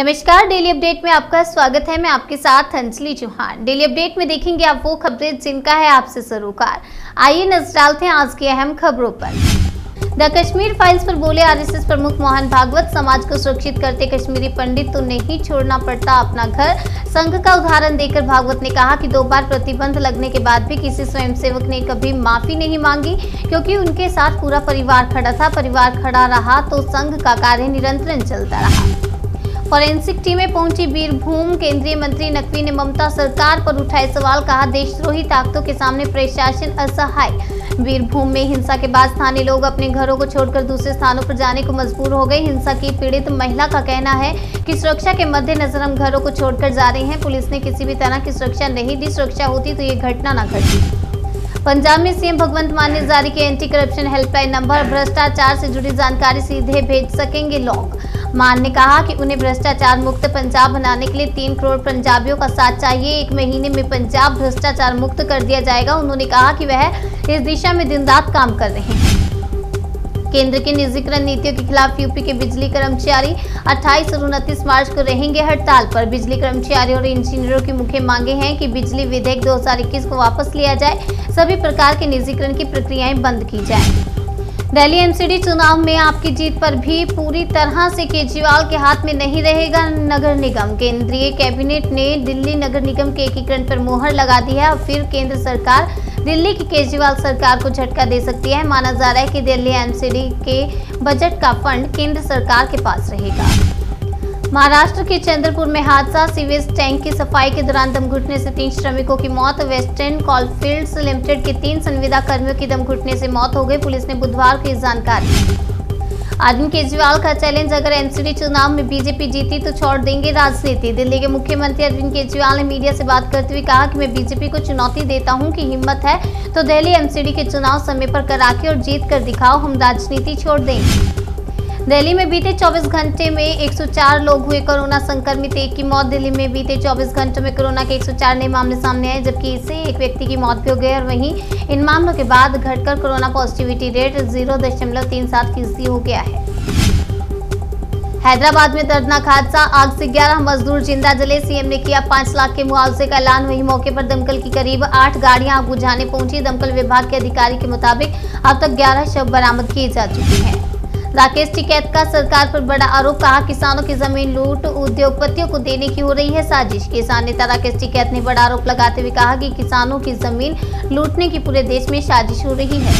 नमस्कार, daily update में आपका स्वागत है। मैं आपके साथ अंजलि चौहान। डेली अपडेट में देखेंगे आप वो खबरें जिनका है आपसे सरोकार। आइए नजर डालते हैं आज की अहम खबरों पर। द कश्मीर फाइल्स पर बोले आरएसएस प्रमुख मोहन भागवत, समाज को सुरक्षित करते कश्मीरी पंडित तो नहीं छोड़ना पड़ता अपना घर। संघ का उदाहरण देकर भागवत ने कहा कि 2 बार प्रतिबंध लगने के बाद भी किसी स्वयंसेवक ने कभी माफी नहीं मांगी, क्योंकि उनके साथ पूरा परिवार खड़ा था। परिवार खड़ा रहा तो संघ का कार्य निरंतर चलता रहा। फॉरेंसिक टीमें पहुंची बीरभूम। केंद्रीय मंत्री नकवी ने ममता सरकार पर उठाए सवाल, कहा देशद्रोही ताकतों के सामने प्रशासन असहाय। बीरभूम में हिंसा के बाद स्थानीय लोग अपने घरों को छोड़कर दूसरे स्थानों पर जाने को मजबूर हो गए। हिंसा की पीड़ित महिला का कहना है कि सुरक्षा के मद्देनजर हम घरों को छोड़कर जा रहे हैं। पुलिस ने किसी भी तरह की सुरक्षा नहीं दी। सुरक्षा होती तो ये घटना न घटती। पंजाब में सीएम भगवंत मान ने जारी किया एंटी करप्शन हेल्पलाइन नंबर। भ्रष्टाचार से जुड़ी जानकारी सीधे भेज सकेंगे लोग। मान ने कहा कि उन्हें भ्रष्टाचार मुक्त पंजाब बनाने के लिए 3 करोड़ पंजाबियों का साथ चाहिए। 1 महीने में पंजाब भ्रष्टाचार मुक्त कर दिया जाएगा। उन्होंने कहा कि वह इस दिशा में दिन रात काम कर रहे हैं। केंद्र की निजीकरण नीतियों के खिलाफ यूपी के बिजली कर्मचारी 28 और 29 मार्च को रहेंगे हड़ताल पर। बिजली कर्मचारियों और इंजीनियरों की मुख्य मांगे हैं कि बिजली विधेयक 2021 को वापस लिया जाए, सभी प्रकार के निजीकरण की प्रक्रियाएं बंद की जाए। दिल्ली एमसीडी चुनाव में आपकी जीत पर भी पूरी तरह से केजरीवाल के हाथ में नहीं रहेगा नगर निगम। केंद्रीय कैबिनेट ने दिल्ली नगर निगम के एकीकरण पर मुहर लगा दी है। अब फिर केंद्र सरकार दिल्ली की केजरीवाल सरकार को झटका दे सकती है। माना जा रहा है कि दिल्ली एमसीडी के बजट का फंड केंद्र सरकार के पास रहेगा। महाराष्ट्र के चंद्रपुर में हादसा। सीवेज टैंक की सफाई के दौरान दम घुटने से 3 श्रमिकों की मौत। वेस्टर्न कोलफील्ड्स लिमिटेड के 3 संविदा कर्मियों की दम घुटने से मौत हो गई। पुलिस ने बुधवार को ये जानकारी दी। अरविंद केजरीवाल का चैलेंज, अगर एमसीडी चुनाव में बीजेपी जीती तो छोड़ देंगे राजनीति। दिल्ली के मुख्यमंत्री अरविंद केजरीवाल ने मीडिया से बात करते हुए कहा कि मैं बीजेपी को चुनौती देता हूं कि हिम्मत है तो दिल्ली एमसीडी के चुनाव समय पर करा के और जीत कर दिखाओ, हम राजनीति छोड़ देंगे। दिल्ली में बीते 24 घंटे में 104 लोग हुए कोरोना संक्रमित। 1 की मौत। दिल्ली में बीते 24 घंटों में कोरोना के 104 नए मामले सामने आए, जबकि इससे 1 व्यक्ति की मौत भी हो गई और वहीं इन मामलों के बाद घटकर कोरोना पॉजिटिविटी रेट 0.37% हो गया है। हैदराबाद में दर्दनाक हादसा। आग से 11 मजदूर जिंदा जले। सीएम ने किया 5 लाख के मुआवजे का ऐलान। वहीं मौके पर दमकल की करीब 8 गाड़ियां आग बुझाने पहुंची। दमकल विभाग के अधिकारी के मुताबिक अब तक 11 शव बरामद किए जा चुके हैं। राकेश टिकैत का सरकार पर बड़ा आरोप, कहा किसानों की जमीन लूट उद्योगपतियों को देने की हो रही है साजिश। किसान नेता राकेश टिकैत ने बड़ा आरोप लगाते हुए कहा कि किसानों की जमीन लूटने की पूरे देश में साजिश हो रही है।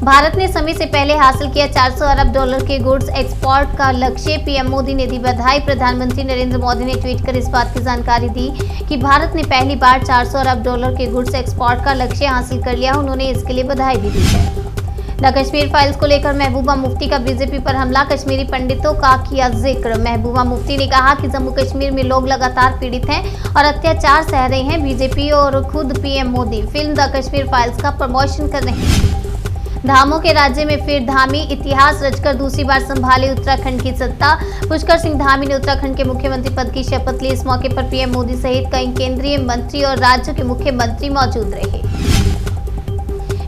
भारत ने समय से पहले हासिल किया $400 अरब के गुड्स एक्सपोर्ट का लक्ष्य। पीएम मोदी ने दी बधाई। प्रधानमंत्री नरेंद्र मोदी ने ट्वीट कर इस बात की जानकारी दी कि भारत ने पहली बार $400 अरब के गुड्स एक्सपोर्ट का लक्ष्य हासिल कर लिया। उन्होंने इसके लिए बधाई भी दी है। द कश्मीर फाइल्स को लेकर महबूबा मुफ्ती का बीजेपी पर हमला। कश्मीरी पंडितों का किया जिक्र। महबूबा मुफ्ती ने कहा कि जम्मू कश्मीर में लोग लगातार पीड़ित हैं और अत्याचार सह रहे हैं। बीजेपी और खुद PM Modi film the Kashmir files का प्रमोशन कर रहे हैं। धामों के राज्य में फिर धामी। इतिहास रचकर दूसरी बार संभाले उत्तराखंड की सत्ता। पुष्कर सिंह धामी ने उत्तराखंड के मुख्यमंत्री पद की शपथ ली। इस मौके पर पीएम मोदी सहित कई केंद्रीय मंत्री और राज्यों के मुख्यमंत्री मौजूद रहे।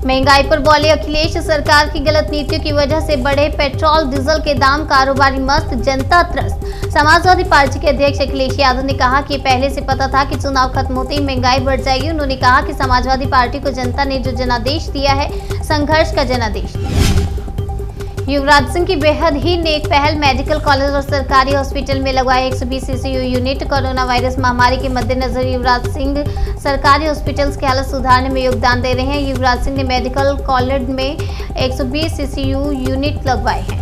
महंगाई पर बोले अखिलेश, सरकार की गलत नीतियों की वजह से बढ़े पेट्रोल डीजल के दाम, कारोबारी मस्त, जनता त्रस्त। समाजवादी पार्टी के अध्यक्ष अखिलेश यादव ने कहा कि पहले से पता था कि चुनाव खत्म होते ही महंगाई बढ़ जाएगी। उन्होंने कहा कि समाजवादी पार्टी को जनता ने जो जनादेश दिया है, संघर्ष का जनादेश दिया है। युवराज सिंह की बेहद ही नेक पहल। मेडिकल कॉलेज और सरकारी हॉस्पिटल में लगवाए 120 सीसीयू यूनिट। कोरोना वायरस महामारी के मद्देनजर युवराज सिंह सरकारी हॉस्पिटल्स की हालत सुधारने में योगदान दे रहे हैं। युवराज सिंह ने मेडिकल कॉलेज में 120 सीसीयू यूनिट लगवाए हैं।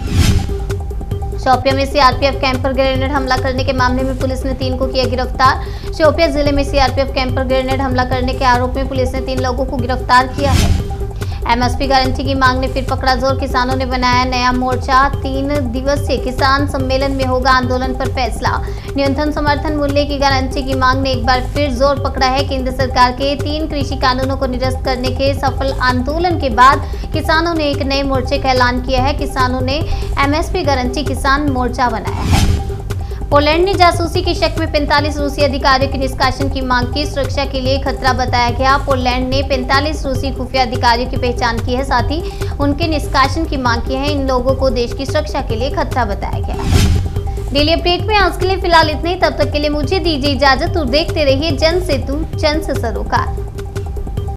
शोपियां में सीआरपीएफ कैंप पर ग्रेनेड हमला करने के मामले में पुलिस ने 3 को किया गिरफ्तार। शोपियां जिले में सीआरपीएफ कैंप पर ग्रेनेड हमला करने के आरोप में पुलिस ने 3 लोगों को गिरफ्तार किया है। एमएसपी गारंटी की मांग ने फिर पकड़ा जोर। किसानों ने बनाया नया मोर्चा। 3 दिवसीय किसान सम्मेलन में होगा आंदोलन पर फैसला। न्यूनतम समर्थन मूल्य की गारंटी की मांग ने एक बार फिर जोर पकड़ा है। केंद्र सरकार के 3 कृषि कानूनों को निरस्त करने के सफल आंदोलन के बाद किसानों ने एक नए मोर्चे का ऐलान किया है। किसानों ने एमएसपी गारंटी किसान मोर्चा बनाया है। पोलैंड ने जासूसी के शक में 45 रूसी अधिकारियों के निष्कासन की मांग की। सुरक्षा के लिए खतरा बताया गया। पोलैंड ने 45 रूसी खुफिया अधिकारियों की पहचान की है, साथ ही उनके निष्कासन की मांग की है। इन लोगों को देश की सुरक्षा के लिए खतरा बताया गया है। डेली अपडेट में आज के लिए फिलहाल इतने ही। तब तक के लिए मुझे दीजिए इजाजत और देखते रहिए जन सेतु जन से सरोकार।